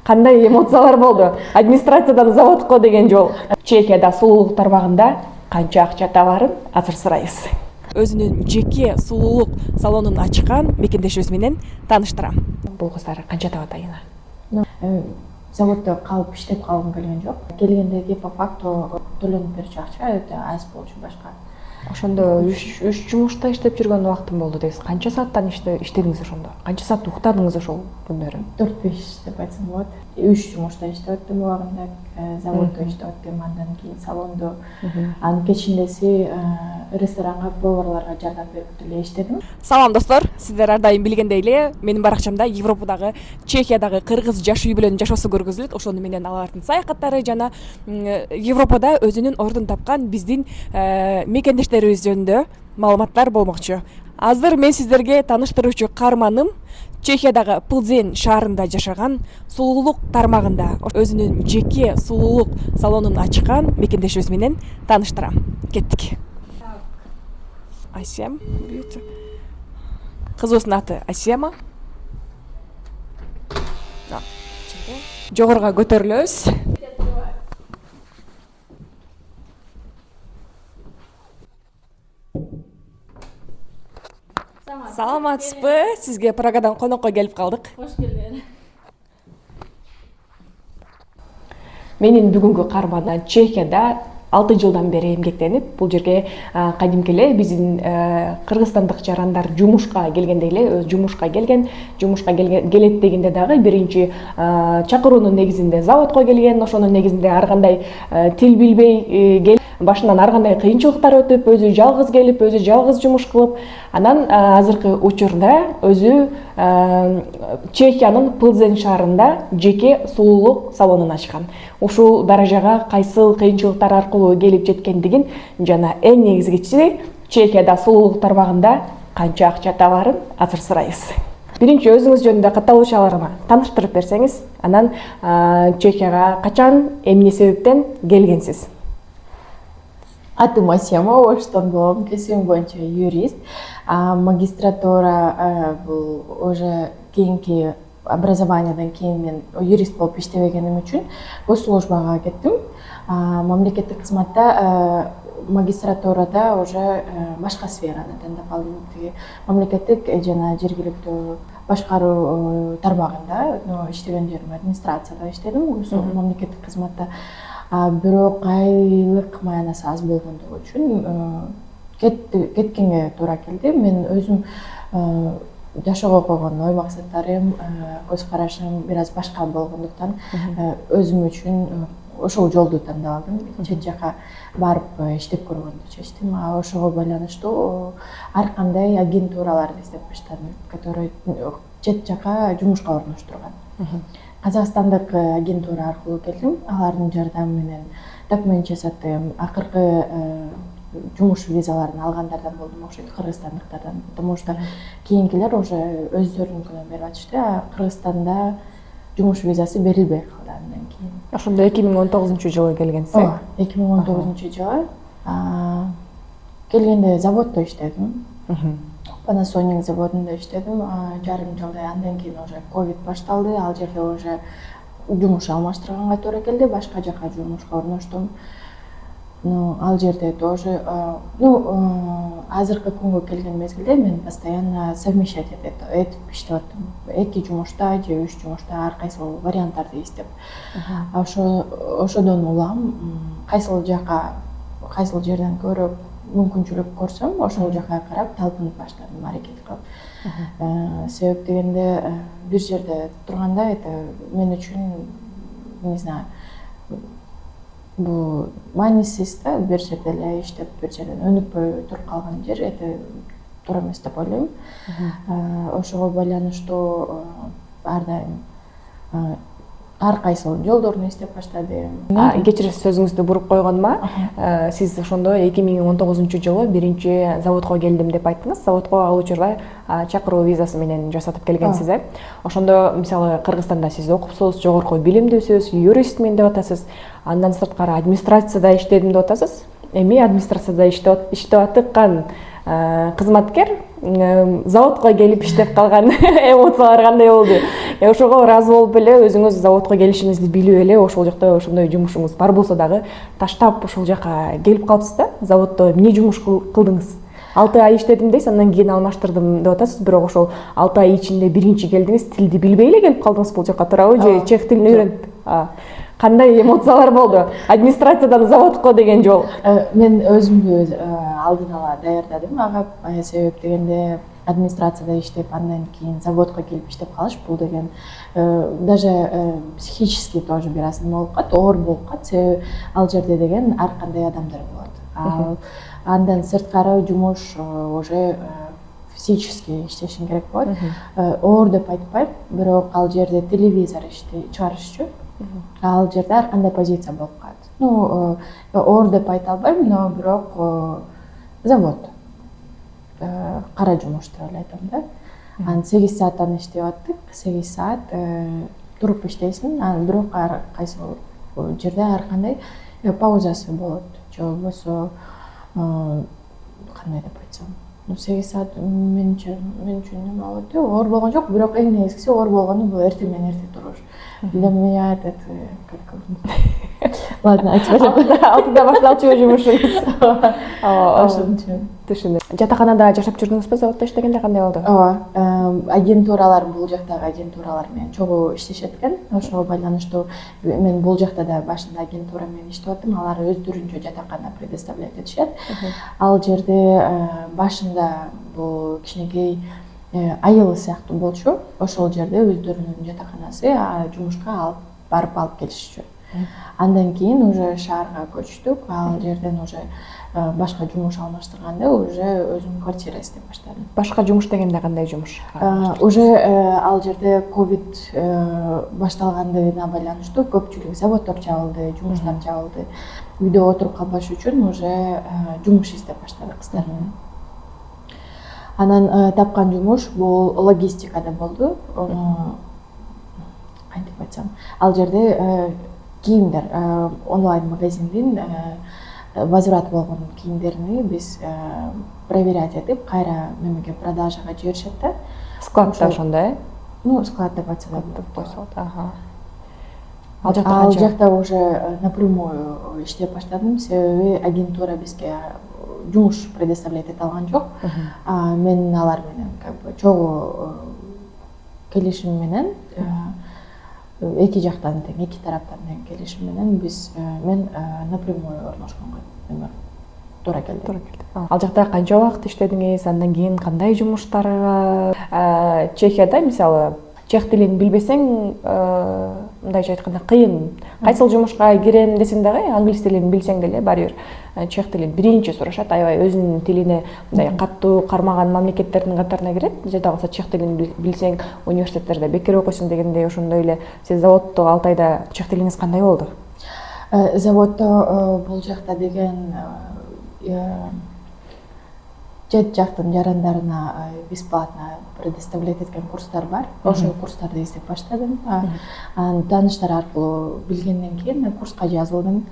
Кандай эмоциялар болду? Администрациядан заводко деген жол. Чехияда сулуулук тармагында канча акча табарын азыр сурайбыз. Өзүнүн жеке сулуулук салонун ачкан мекендешибиз менен тааныштырам. Бул кыздар канча табат айына? Заводдо калып иштеп калгым келген жок. Келгендеги по факту төлөнүп берчү акча өтө аз болчу башка. Ошондо 3 жумушта иштеп жүргөн убактым болду дейсиз. Канча сааттан иштедиңиз ошондо? Канча саат уктадыңыз ошол күндөрү? 4-5 деп айтсам болот. 3 жумушта иштеп өттүм убагында, заводдо иштеп өттүм, андан кийин салондо. Анын кечиндеси ресторанга, поварларга жардам берип деле иштедим. Салам достор, сиздер ар дайым билгендей эле менин баракчамда Европадагы, Чехиядагы кыргыз жаш үй бүлөнүн жашоосу көргөзүлөт. Ошону менен алардын саякаттары жана Европада өзүнүн ордун тапкан биздин мекендештерибиз жөнүндө маалыматтар болмокчу. Азыр мен сиздерге тааныштыруучу каарманым Чехиядагы Плзен шаарында жашаган сулуулук тармагында өзүнүн жеке сулуулук салонун ачкан мекендешибиз менен тааныштырам. Кеттик. Асем. Кызыбыздын аты Асема. Жогоруга көтөрүлөбүз. Саламатсызбы? Сизге Прагадан конокко келип калдык. Кош келген. Менин бүгүнкү каарманым Чехияда 6 жылдан бери эмгектенип, бул жерге кадимки эле биздин кыргызстандык жарандар жумушка келгенде эле жумушка келет дегенде дагы биринчи чакыруунун негизинде заводко келген, ошонун негизинде ар кандай тил билбей келип, башынан ар кандай кыйынчылыктар өтүп, өзү жалгыз келип, өзү жалгыз жумуш кылып, анан азыркы учурда өзү Чехиянын Плзен шаарында жеке сулуулук салонун ачкан. Ушул даражага кайсыл кыйынчылыктар аркылуу келип жеткендигин жана эң негизгичи Чехияда сулуулук тармагында канча акча табарын азыр сурайбыз. Биринчи өзүңүз жөнүндө катталуучуларга тааныштырып берсеңиз, анан Чехияга качан, эмне себептен келгенсиз? Атым Асема, Оштон болом, кесибим боюнча юрист. Магистратура бул уже кийинки образованиядан кийин мен юрист болуп иштебегеним үчүн госслужбага кеттим. Мамлекеттик кызматта магистратурада уже башка сфераны тандап алдым. Мамлекеттик жана жергиликтүү башкаруу тармагында иштеген жерим администрацияда иштедим. Мамлекеттик кызматта бирок айлык маянасы аз болгондугу үчүн кеткенге туура келди. Мен өзүм жашоого койгон ой максаттарым, көз карашым бир аз башка болгондуктан өзүм үчүн ошол жолду тандап алдым. Чет жака барып иштеп көргөндү чечтим. Ошого байланыштуу ар кандай агентураларды издеп баштадым, которые чет жака жумушка орноштурган. Казакстандык агентура аркылуу келдим. Алардын жардамы менен документ жасаттым. Акыркы жумуш визаларын алгандардан болдум, окшойт, кыргызстандыктардан. Потому что кийинкилер уже өздөрүнүnkүнө берип атышты. Кыргызстанда жумуш визасы берилбей калды андан кийин. Ошондо 2019-жылы келгенсиз. 2019-жылы келгенде заводдо иштедим. Panasonic заводунда иштедим, жарым жылдай. Андан кийин уже ковид башталды, ал жерде уже жумуш алмаштырганга туура келди, башка жака жумушка орноштум. Ал жерде тоже, азыркы күнгө келген мезгилде мен постоянно совмещать этип иштеп аттым. 2 жумушта же 3 жумушта ар кайсыл варианттарды издеп. Ошодон улам кайсыл жерден көрүп мүмкүнчүлүк көрсөм, ошол жака карап талпынып баштадым, аракет кылып. Себеп дегенде бир жерде турганда это мен үчүн, не знаю, бул маанисиз да, бир жерде эле иштеп, бир жерден өнүкпөй туруп калган жер, это туура эмес деп ойлойм. Ошого байланыштуу ар дайым ар кайсыл жолдорун издеп баштадым. Кечиресиз, сөзүңүздү буруп койгонума. Сиз ошондо 2019-жылы биринчи заводко келдим деп айттыңыз. Заводко ал учурда чакыруу визасы менен жасатып келгенсиз, э? Ошондо мисалы Кыргызстанда сиз окупсуз, жогорку билимдүүсүз, юристмин деп атасыз. Андан сырткары администрацияда иштедим деп атасыз. Эми администрацияда иштеп атыккан кызматкер заводко келип иштеп калган эмоциялар кандай болду? Ошого ыраазы болуп эле өзүңүз заводко келишиңизди билип эле ошол жакта ошондой жумушуңуз бар болсо дагы таштап ошол жака келип калыпсыз да. Заводдо эмне жумуш кылдыңыз? 6 ай иштедим дейсиз, андан кийин алмаштырдым деп атасыз, бирок ошол 6 ай ичинде биринчи келдиңиз, тилди билбей эле келип калдыңыз бул жака, туурабы? Же чех тилин үйрөнүп? Кандай эмоциялар болду? Администрациядан заводко деген жол. Мен өзүмдү алдын ала даярдадым ага, себеп дегенде администрацияда иштеп, андан кийин заводко келип иштеп калыш, бул деген даже психически тоже бир аз неме болуп калат, оор болуп калат, себеби ал жерде деген ар кандай адамдар болот. Андан сырткары жумуш уже физически иштешиң керек болот. Оор деп айтпайм, бирок ал жерде телевизор чыгарышчу. Ал жерде ар кандай позиция болуп калат. Оор деп айта албайм, но бирок завод. Кара жумуш деп эле айтам да. Анан 8 сааттан иштеп аттык, 8 саат туруп иштейсиң, анан бирок ар кайсы жерде ар кандай паузасы болот. Же болбосо кандай деп айтсам, 8 саат мен үчүн неме болот, оор болгон жок, бирок эң негизгиси оор болгону бул эртең менен эрте туруш. Для меня этот ладно, айтпайм. Алтыда башталчу жумушуңуз. Ошончо. Түшүндүм. Жатаканада жашап жүрдүңүзбү заводдо иштегенде, кандай болду? Ооба, агентуралар, бул жактагы агентуралар менен чогуу иштешет экен. Ошого байланыштуу мен бул жакта да башында агентура менен иштеп аттым. Алар өздөрүнчө жатакана предоставлять этишет. Ал жерде башында бул кичинекей айыл сыяктуу болчу. Ошол жерде өздөрүнүн жатаканасы, жумушка алып келишчү. Андан кийин уже шаарга көчтүк. Ал жерден уже башка жумуш алмаштырганда уже өзүмдүн квартира издеп баштадым. Башка жумуш дегенде кандай жумуш? Уже ал жерде ковид башталгандыгына байланыштуу көпчүлүк заводдор жабылды, жумуштар жабылды. Үйдө отуруп калбаш үчүн уже жумуш издеп баштадык кыздар менен. Анан тапкан жумуш бул логистикада болду. Кантип айтсам, ал жерде кийимдер, онлайн магазиндин возврат болгон кийимдерини биз проверять этип, кайра немеге продажага жиберишет да. Складда ошондой, склад деп айтса да болот. Ал жакта уже напрямую иштеп баштадым, себеби агентура бизге жумуш предоставлять эте алган жок. Мен алар менен чогуу келишим менен эки жактан тең, эки тараптан тең келишим менен мен напрямую орношконго туура келди. Ал жакта канча убакыт иштедиңиз, андан кийин кандай жумуштарга? Чехияда мисалы чех тилин билбесең, мындайча айтканда кыйын. Кайсыл жумушка кирем десең дагы, англис тилин билсең деле баары бир чех тилин биринчи сурашат, аябай өзүнүн тилине мындай каттуу кармаган мамлекеттердин катарына кирет. Жада калса чех тилин билсең, университеттерде бекер окуйсуң дегендей, ошондой эле. Сиз заводдо 6 айда чех тилиңиз кандай болду? Заводдо бул жакта деген жет жактын жарандарына бесплатно предоставлять эткен курстар бар. Ошол курстарды издеп баштадым. Тааныштар аркылуу билгенден кийин курска жазылдым.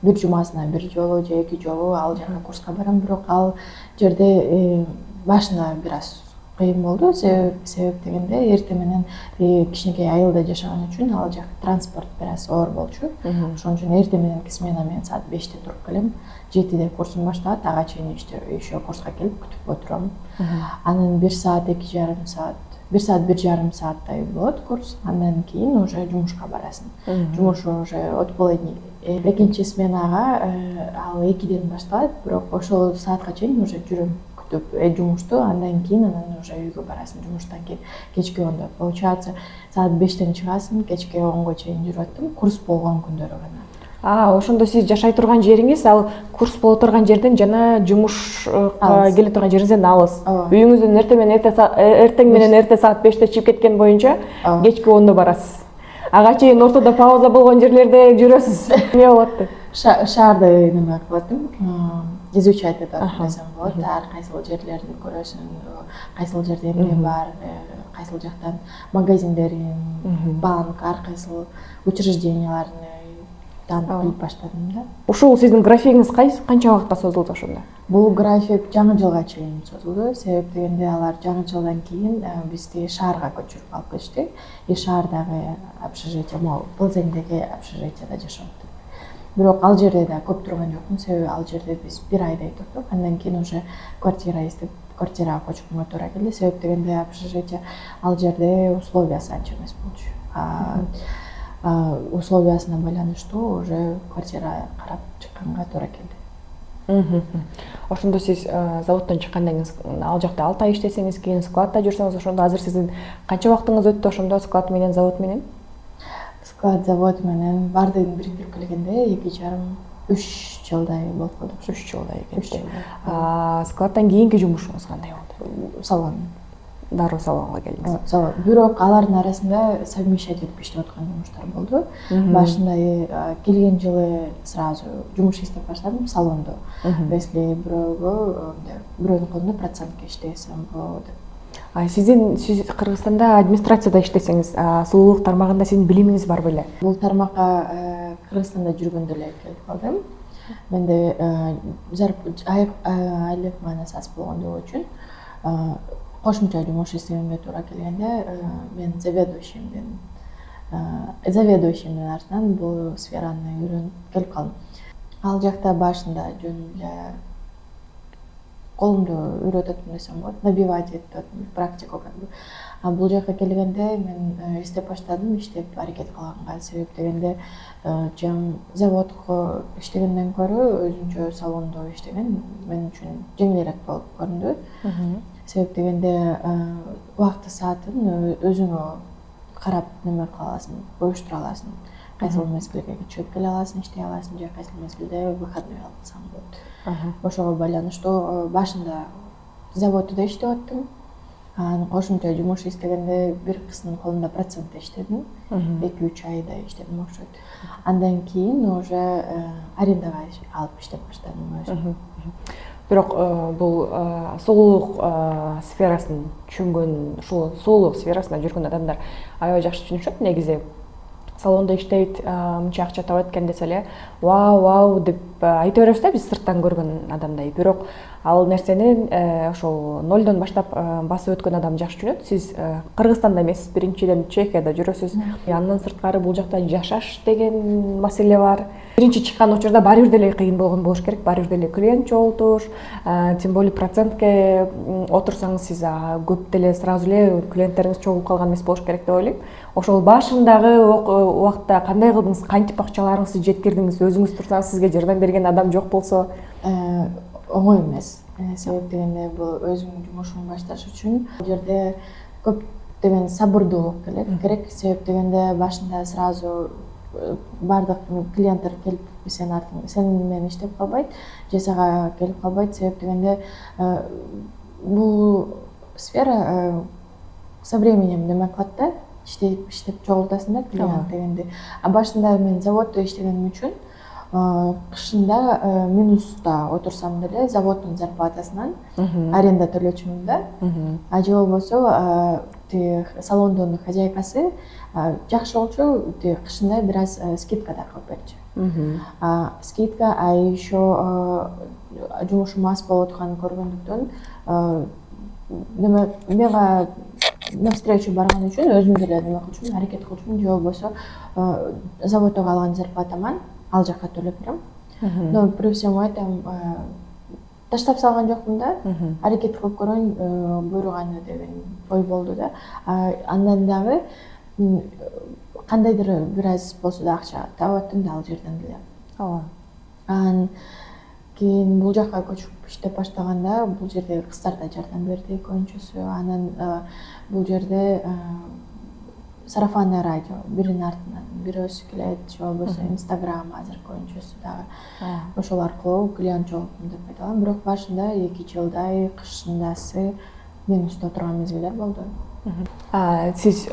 Бир жумасына бир жолу же эки жолу ал жака курска барам, бирок ал жерде башында бир аз кыйын болду. Себеп дегенде эртең менен кичинекей айылда жашаган үчүн ал жак транспорт бир аз оор болчу. Ошон үчүн эртең мененки смена мен саат 5-те туруп келем. 7-де курсум башталат, ага чейин еще курска келип күтүп отурам. Анан 1 саат, 2,5 саат, 1 саат, 1,5 сааттай болот курс. Андан кийин уже жумушка барасың. Жумуш уже от полудни. Экинчи сменага ал 2-ден башталат, бирок ошол саатка чейин уже жүрөм күтүп жумушту. Андан кийин уже үйгө барасың жумуштан кийин кечки 10-да. Получается, саат 5-тен чыгасың, кечки 10го чейин жүрүп аттым. Курс болгон күндөрү гана. Ошондо сиз жашай турган жериңиз ал курс боло турган жерден жана жумушка келе турган жериңизден алыс. Үйүңүздөн эртең менен эрте саат 5-те чыгып кеткен боюнча кечки 10-да барасыз. Ага чейин ортодо пауза болгон жерлерде жүрөсүз. Эмне болот? Шаарды неме кылып аттым, изучать этип десем болот. Ар кайсыл жерлерди көрөсүң, кайсыл жерде эмне бар, кайсыл жактан магазиндерин, банк, ар кайсыл учрежденияларын таанып билип баштадым да. Ушул сиздин графигиңиз канча убакытка созулду ошондо? Бул график жаңы жылга чейин созулду. Себеп дегенде алар жаңы жылдан кийин бизди шаарга көчүрүп алып кетишти. И шаардагы общежитие, могу Плзеңдеги общежитияда жашап. Бирок ал жерде да көп турган жокмун, себеби ал жерде биз 1 айдай турдук. Андан кийин уже квартира издеп, квартирага көчкөнгө туура келди. Себеп дегенде общежитие ал жерде условиясы анча эмес болчу. Условиясына байланыштуу уже квартира карап чыкканга туура келди. Ошондо сиз заводдон чыккандан кийин ал жакта 6 ай иштесеңиз, кийин складта жүрсөңүз, ошондо азыр сиздин канча убактыңыз өттү ошондо склад менен, завод менен? Склад, завод менен баардыгын бириктирип келгенде 2,5–3 жылдай болуп калды. 3 жылдай кетти. Складтан кийинки жумушуңуз кандай болду? Салон. Дароо салонго келдиңиз. Салон. Бирок алардын арасында совмещать этип иштеп аткан жумуштар болду. Башында келген жылы сразу жумуш издеп баштадым салондо. Если бирөөнүн колунда процентке иштесем болот. Сиз Кыргызстанда администрацияда иштесеңиз, сулуулук тармагында сиздин билимиңиз бар беле? Бул тармакка Кыргызстанда жүргөндө эле келип калдым. Менде айлык маанасы аз болгондугу үчүн кошумча жумуш издегенге туура келгенде мен заведующиймдин артынан бул сфераны үйрөнүп келип калдым. Ал жакта башында жөн эле колумду үйрөтөтүм десем болот, набивать этип практика как бы. Бул жака келгенде мен издеп баштадым, иштеп аракет кылганга. Себеп дегенде заводко иштегенден көрө өзүнчө салондо иштеген мен үчүн жеңилирээк болуп көрүндү. Себеп дегенде убакыты саатын өзүңө карап неме кыла аласың, коюштура аласың. Кайсыл мезгилге чыгып келе аласың, иштей аласың, же кайсыл мезгилде выходной алсаң болот. Ошого байланыштуу башында заводдо иштеп аттым. Кошумча жумуш издегенде бир кыздын колунда процентте иштедим. 2–3 айдай иштедим окшойт. Андан кийин уже арендага алып иштеп баштадым өзүм. Бирок бул сулуулук сферасын түшүнгөн, ушул сулуулук сферасында жүргөн адамдар аябай жакшы түшүнүшөт. Негизи салондо иштейт, мынча акча табат экен десе эле, вау деп айта беребиз да биз сырттан көргөн адамдай. Бирок ал нерсени ошол нолдон баштап басып өткөн адам жакшы түшүнөт. Сиз Кыргызстанда эмес, биринчиден Чехияда жүрөсүз. Андан сырткары бул жакта жашаш деген маселе бар. Биринчи чыккан учурда баары бир деле кыйын болгон болуш керек, баары бир деле клиент чогултуш, тем более процентке отурсаңыз сиз көп деле сразу эле клиенттериңиз чогулуп калган эмес болуш керек деп ойлойм. Ошол башындагы убакытта кандай кылдыңыз, кантип акчаларыңызды жеткирдиңиз, өзүңүз турсаңыз сизге жардам берген адам жок болсо? Оңой эмес. Себеп дегенде бул өзүңдүн жумушуңду башташ үчүн бул жерде көптөгөн сабырдуулук керек. Себеп дегенде башында сразу бардык клиенттер келип сен менен иштеп калбайт, же сага келип калбайт. Себеп дегенде бул сфера со временем неме кылат да, иштеп чогултасың да клиент дегенде. Башында мен заводдо иштегеним үчүн кышында минуста отурсам деле заводдун зарплатасынан аренда төлөчүмүн да. Же болбосо салондун хозяйкасы жакшы болчу, кышында бир аз скидка да кылып берчү. Скидка, еще жумушум аз болуп атканын көргөндүктөн мага навстречу барган үчүн өзүм деле неме кылчумун, аракет кылчумун, же болбосо заводдогу алган зарплатаман ал жакка төлөп берем. Но при всем этом таштап салган жокмун да, аракет кылып көрөйүн, буйруганы деген ой болду да. Андан дагы кандайдыр бир аз болсо да акча таап аттым да ал жерден деле. Кийин бул жакка көчүп иштеп баштаганда бул жерде кыздар да жардам берди көбүнчөсү. Анан бул жерде сарафанный радио биринин артынан бирөөсү келет, же болбосо Инстаграм азыр көбүнчөсү дагы. Ошол аркылуу клиент жогуттум деп айта алам. Бирок башында 2 жылдай кышындасы минуста турган мезгилдер болду. Сиз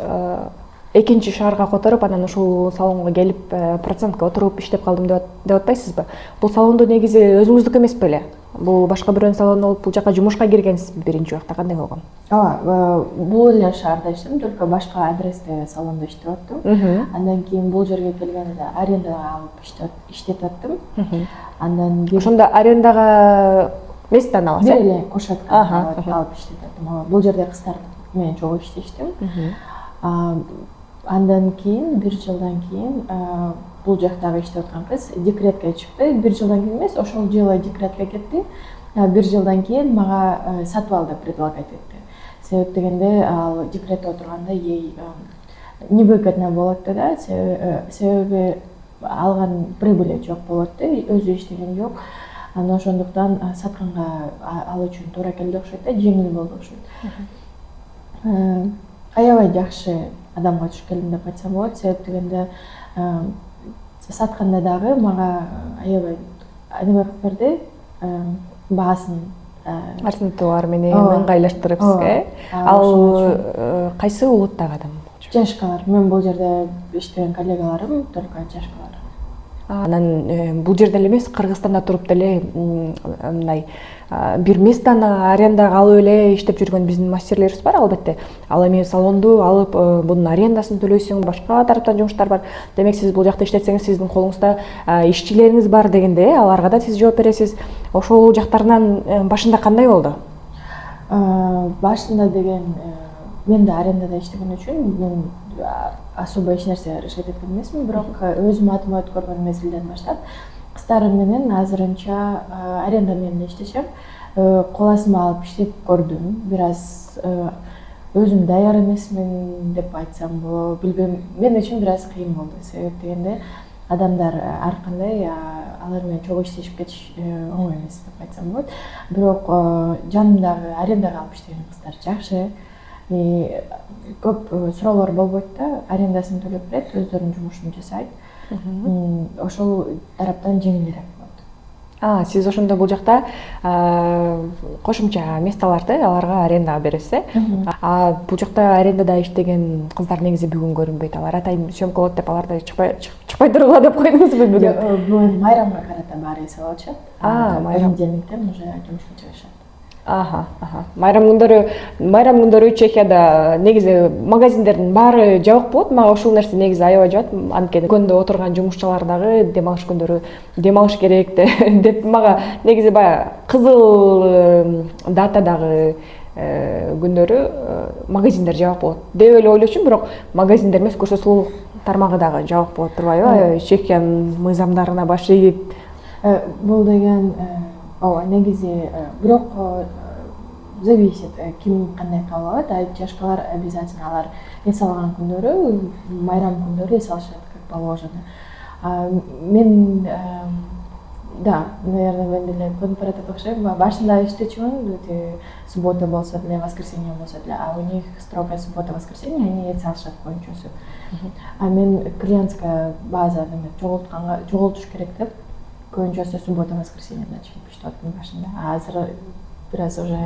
экинчи шаарга которуп, анан ушул салонго келип процентке отуруп иштеп калдым деп атпайсызбы? Бул салондо негизи өзүңүздүкү эмес беле? Бул башка бирөөнүн салону болуп, бул жака жумушка киргенсиз биринчи убакта кандай болгон? Ооба, бул эле шаарда иштедим, только башка адресте салондо иштеп аттым. Андан кийин бул жерге келгенде арендага алып иштетип аттым. Андан Ошондо арендага местаны аласыз? бир эле кошатканы алып иштетип аттым. Бул жерде кыздар менен чогуу иштештим. Андан кийин бир жылдан кийин бул жактагы иштеп аткан кыз декретке чыкты. Бир жылдан кийин эмес, ошол жылы декретке кетти. Бир жылдан кийин мага сатып ал деп предлагать этти. Себеп дегенде ал декретте отурганда ей невыгодно болот да, себеби алган прибыли жок болот да, өзү иштеген жок. Анан ошондуктан сатканга ал үчүн туура келди окшойт да, жеңил болду окшойт. Аябай жакшы адамга туш келдим деп айтсам болот. Себеп дегенде сатканда дагы мага аябай неме кылып берди, баасын арзантуулар менен ыңгайлаштырып сизге. Ал кайсы улуттагы адам болчу? Жашкалар. Мен бул жерде иштеген коллегаларым только жашкалар. Анан бул жерде эле эмес, Кыргызстанда туруп деле мындай бир местаны арендага алып эле иштеп жүргөн биздин мастерлерибиз бар албетте. Ал эми салонду алып, бунун арендасын төлөйсүң, башка тараптан жумуштар бар. Демек сиз бул жакта иштетсеңиз, сиздин колуңузда ишчилериңиз бар дегенде, аларга да сиз жооп бересиз. Ошол жактарынан башында кандай болду? Башында деген мен да арендада иштеген үчүн мен особо эч нерсе решать эткен эмесмин, бирок өзүм атыма өткөргөн мезгилден баштап кыздарым менен азырынча аренда менен иштешем. Кол астыма алып иштеп көрдүм. Бир аз өзүм даяр эмесмин деп айтсам болобу, билбейм. Мен үчүн бир аз кыйын болду. Себеп дегенде адамдар ар кандай алар менен чогуу иштешип кетиш оңой эмес деп айтсам болот. Бирок жанымдагы арендага алып иштеген кыздар жакшы. Көп суроолор болбойт да, арендасын төлөп берет, өздөрүнүн жумушун жасайт. Ошол тараптан жеңилирээк болот. Сиз ошондо бул жакта кошумча месталарды аларга арендага бересиз, бул жакта арендада иштеген кыздар негизи бүгүн көрүнбөйт. Алар атайын съемка болот деп аларды чыкпай тургула деп койдуңузбу бүгүн? Бүгүн майрамга карата баары эсеп алышат. Понедельниктен уже жумушка чыгышат. Майрам күндөрү Чехияда негизи магазиндердин баары жабык болот. Мага ушул нерсе негизи аябай жагат. Анткени көндө отурган жумушчулар дагы демалыш күндөрү демалыш керек деп мага негизи баягы кызыл датадагы күндөрү магазиндер жабык болот деп эле ойлочумун, бирок магазиндер эмес, көрсөтүү тармагы дагы жабык болот турбайбы? Чехиянын мыйзамдарына баш ийип бул деген негизи, бирок зависит ким кандай кабыл алат. Жашкалар обязательно алар эс алган күндөрү, майрам күндөрү эс алышат, как положено. Мен да, наверное, мен деле көрүнүп баратат окшойм. Башында иштечүмүн, суббота болсо деле, воскресенье болсо деле, а у них строго суббота, воскресенье, они эс алышат коюнчусу. Мен клиентская база жоголтуш керек деп көбүнчөсү суббота, воскресеньеда чыгып иштеп аттым башында. Азыр бир аз уже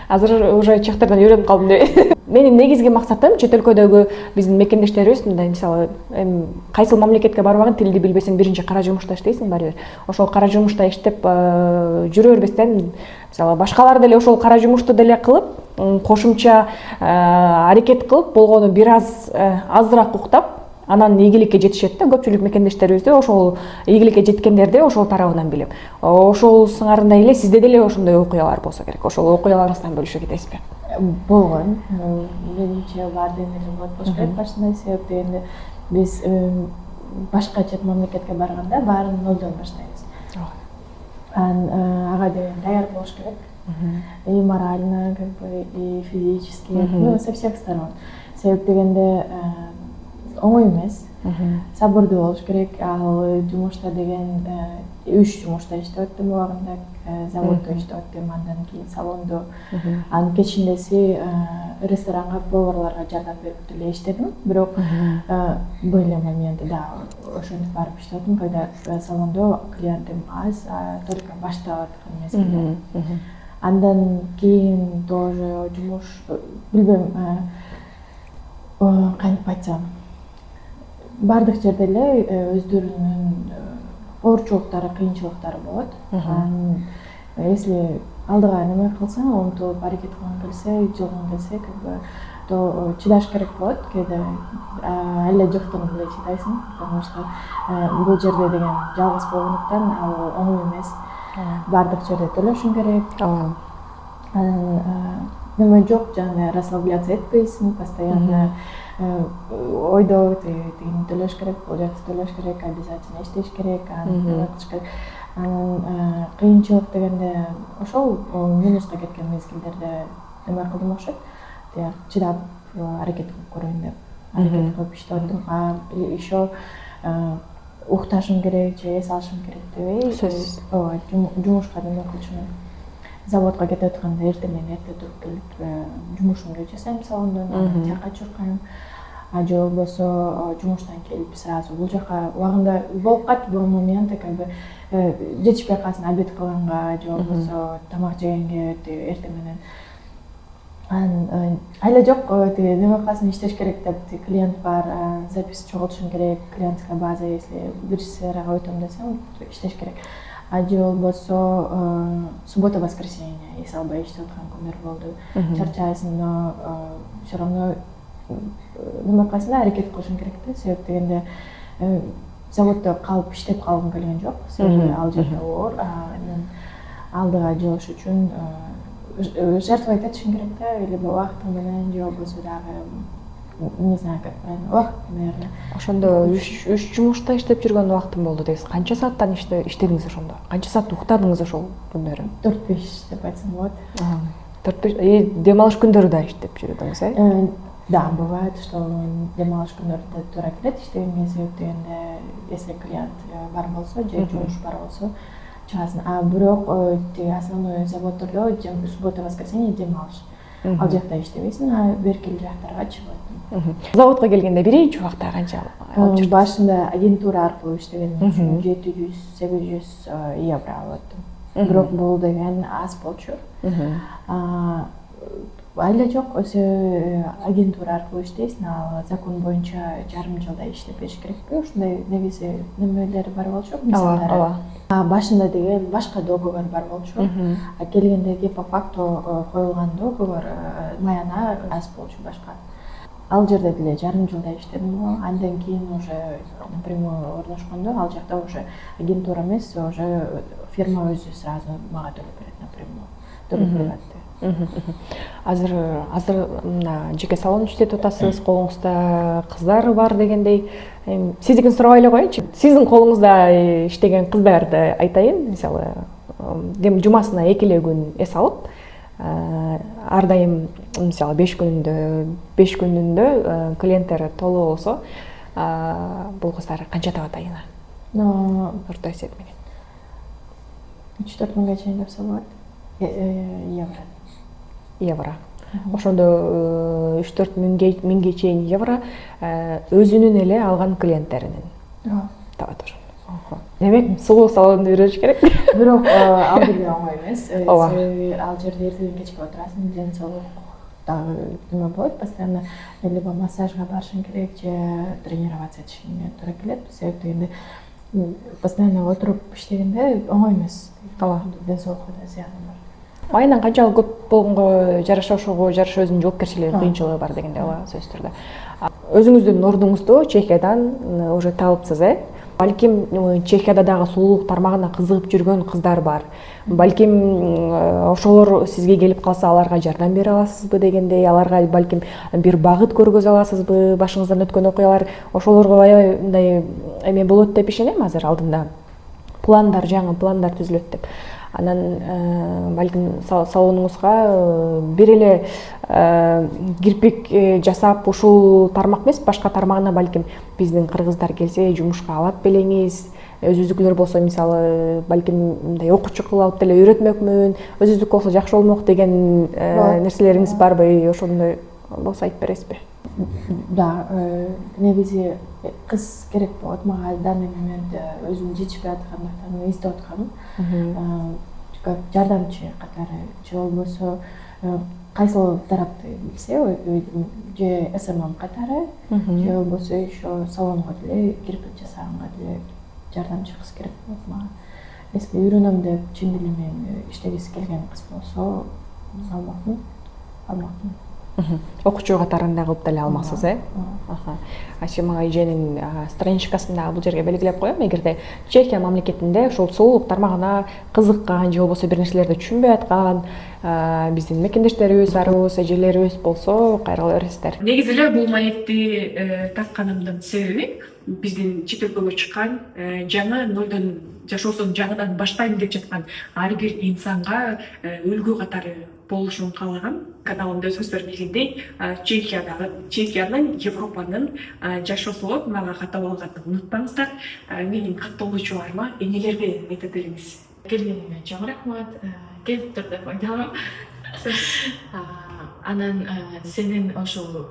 азыр уже чехтерден үйрөнүп калдым деп. Менин негизги максатым чет өлкөдөгү биздин мекендештерибиз, мындай мисалы, кайсыл мамлекетке барбагын тилди билбесең биринчи кара жумушта иштейсиң барыбир. Ошол кара жумушта иштеп жүрө бербестен, мисалы, башкалар деле ошол кара жумушту деле кылып, кошумча аракет кылып, болгону бир аз азыраак уктап, анан ийгиликке жетишет да. Көпчүлүк мекендештерибизде ошол ийгиликке жеткендерди ошол тарабынан билем. Ошол сыңарындай эле сизде деле ошондой окуялар болсо керек. Ошол окуяларыңыздан бөлүшө кетесизби? Болгон. Менимче баардыгын эле болот болуш керек башында. Себеп дегенде биз башка чет мамлекетке барганда баарын нолдон баштайбыз. Ага деген даяр болуш керек. И морально, как бы, и физически, со всех сторон. Себеп дегенде оңой эмес. Сабырдуу болуш керек. Ал жумушта деген 3 жумушта иштеп аттым убагында, заводдо иштеп аттым, андан кийин салондо. Анын кечиндеси ресторанга, поварларга жардам берип деле иштедим. Бирок были моменты, да, ошентип барып иштеп аттым, когда салондо клиентим аз, только баштап аткан мезгилде. Андан кийин тоже жумуш, билбейм, кантип айтсам, бардык жерде эле өздөрүнүн оорчулуктары, кыйынчылыктары болот. Если алдыга неме кылсаң, умтулуп аракет кылгың келсе, жылгың келсе, как бы то чыдаш керек болот. Кээде эле жоктугун эле чыдайсың, потому что бул жерде деген жалгыз болгондуктан ал оңой эмес. Бардык жерде төлөшүң керек. Анан неме жок, жана расслабляться этпейсиң, постоянно ойдо тигини төлөш керек, бул жакты төлөш керек, обязательно иштеш керек, аны кылыш керек. Анан кыйынчылык дегенде ошол минуска кеткен мезгилдерде неме кылдым окшойт. Тияк чыдап аракет кылып көрөйүн деп аракет кылып иштеп аттым. Еще укташым керек же эс алышым керек дебей, ооба, жумушка неме кылчумун. Заводко кетип атканда эрте туруп келип жумушумду жасайм салондон, анан жака чуркайм. Же болбосо жумуштан келип сразу бул жака убагында болуп калат, бул момент как бы жетишпей калсын обед кылганга же болбосо тамак жегенге эрте менен. Анан айла жок, тиги неме кыласың, иштеш керек деп, клиент бар, запись чогултушуң керек, клиентская база, если бир сферага өтөм десең, иштеш керек. Же болбосо суббота, воскресенье эс албай иштеп аткан күндөр болду. Чарчайсың, но все равно неме кыласың да, аракет кылышың керек да. Себеп дегенде заводдо калып иштеп калгым келген жок. Себеби ал жерде оор, алдыга жылыш үчүн жертвовать этишиң керек да, либо убактың менен же болбосо дагы не знаю как правильно, убакыт, наверное. Ошондо 3 жумушта иштеп жүргөн убактым болду дейсиз. Канча сааттан иштедиңиз ошондо? Канча саат уктадыңыз ошол күндөрү? 4-5 деп айтсам болот. 4-5. Дем алыш күндөрү да иштеп жүрдүңүз, э? Да, бывает, что дем алыш күндөрү туура келет иштегенге, себеп дегенде, если клиент бар болсо, же жумуш бар болсо, чыгасың. А бирок тиги основной заводдордо суббота, воскресенье дем алыш. Ал жакта иштебейсиң, а беркили жактарга чыгып аттым. Заводко келгенде биринчи убакта канча алып жүрдүңүз? Башында агентура аркылуу иштегеним үчүн 700-800 евро алып аттым. Бирок бул деген аз болчу. Айла жок, өзү агентура аркылуу иштейсиң, ал закон боюнча жарым жылда иштеп бериш керекпи? Ушундай негизи немелери бар болчу, мисалдары. Башында деген башка договор бар болчу. А келгендеги по факту коюлган договор маяна аз болчу башка. Ал жерде деле жарым жылда иштедим. Андан кийин уже напрямую орношкондо, ал жакта уже агентура эмес, уже фирма өзү сразу мага төлөп берет напрямую. Төлөп берет. Азыр мына жеке салон иштетип атасыз, колуңузда кыздар бар дегендей. Сиздикин сурабай эле коеюнчу. Сиздин колуңузда иштеген кыздарды айтайын. Мисалы, жумасына 2 күн эс алып, ар дайым мисалы 5 күнүндө клиенттери толук болсо, бул кыздар канча табат айына? Орто эсеп менен 3-4 миңге чейин деп болот. Евро. Ошондо 3-4 миңге чейин евро өзүнүн эле алган клиенттеринен табат ошондо. Демек, сулуу салонду үйрөнүш керек. Бирок ал деле оңой эмес. Ал жерде эртеден кечке отурасың, ден соолук дагы неме болот, постоянно либо массажга барышың керек, же тренироваться этишиңе туура келет. Себеп дегенде постоянно отуруп иштегенде оңой эмес. Ден соолукка да зыяны бар. Айынан канчалык көп болгонго жараша ошого жараша өзүнүн жоопкерчилиги, кыйынчылыгы бар дегенде, ооба, сөзсүз түрдө. Өзүңүздүн ордуңузду Чехиядан уже таапсыз, э? Балким Чехияда дагы сулуулук тармагына кызыгып жүргөн кыздар бар. Балким ошолор сизге келип калса, аларга жардам бере аласызбы дегендей, аларга балким бир багыт көргөзө аласызбы, башыңыздан өткөн окуялар, ошолорго аябай мындай эме болот деп ишенем. Азыр алдында жаңы пландар түзүлөт деп. Анан балким салонуңузга бир эле кирпик жасап ушул тармак эмес, башка тармагына балким биздин кыргыздар келсе жумушка алат белеңиз. Өзүздүкүлөр болсо мисалы балким мындай окуучу кылып алып деле үйрөтмөкмүн, өзүздүк болсо жакшы болмок деген нерселериңиз барбы? Ошондой болсо айтып бересизби? Да, негизи кыз керек болот. Мага данный момент өзүм жетишпей аткандыктан издеп аткам. Как жардамчы катары, же болбосо кайсыл тарапты билсе, же СММ катары, же болбосо еще салонго деле кирпич жасаганга деле жардамчы кыз керек болот мага. Если үйрөнөм деп чын эле мен иштегиси келген кыз болсо алмакмын. Окуучу катарында кылып деле алмаксыз, э? Асима эженин страничкасында бул жерге белгилеп коем. Эгерде Чехия мамлекетинде ушул сулуулук тармагына кызыккан же болбосо бир нерселерди түшүнбөй аткан биздин мекендештерибиз, барыбыз, эжелерибиз болсо кайрыла бересиздер. Негизи эле бул маекти тартканымдын себеби биздин чет өлкөгө чыккан жаңы нолдон жашоосун жаңыдан баштайм деп жаткан ар бир инсанга үлгү катары болушун каалагам. Каналымда өзүңүздөр билгендей, Чехиянын, Европанын жашоосу мага катап алганын унутпаңыздар. Менин катталуучуларыма, энелерге айта бериңиз. Келгениңе чоң рахмат. Келип тур деп ойлогом. Анан сенин ошол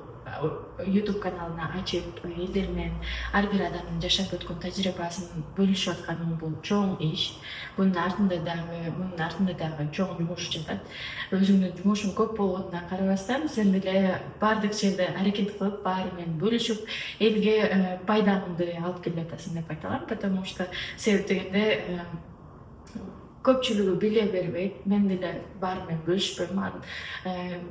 YouTube каналына ачып элдер менен ар бир адамдын жашап өткөн тажрыйбасын бөлүшүп атканың бул чоң иш. Мунун артында дагы чоң жумуш жатат. Өзүңдүн жумушуң көп болгонуна карабастан, сен деле баардык жерде аракет кылып, баары менен бөлүшүп, элге пайдаңды алып келип атасың деп айта алам, потому что себеп дегенде көпчүлүгү биле бербейт. Мен деле баары менен бөлүшпөйм.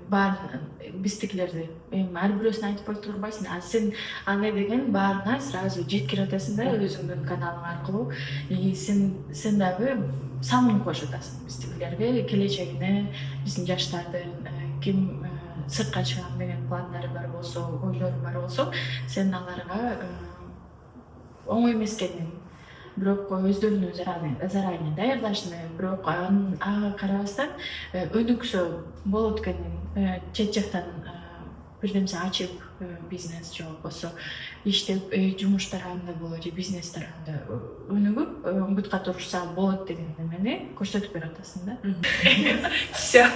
Баарын биздикилерди ар бирөөсүн айтып ой турбайсың. Сен андай деген баарына сразу жеткирип атасың да өзүңдүн каналың аркылуу. Сен дагы самын кошуп атасың биздикилерге, келечегине, биздин жаштардын ким сыртка чыгам деген пландары бар болсо, ойлору бар болсо, сен аларга оңой эмес экенин, бирок өздөрүнүн заранее даярдашны, бирок ага карабастан өнүксө болот экенин, чет жактан бир нерсе ачып, бизнес же болбосо иштеп, жумуш тарабында болобу же бизнес тарабында өнүгүп, бутка турушса болот деген эмени көрсөтүп берип атасың да. Все.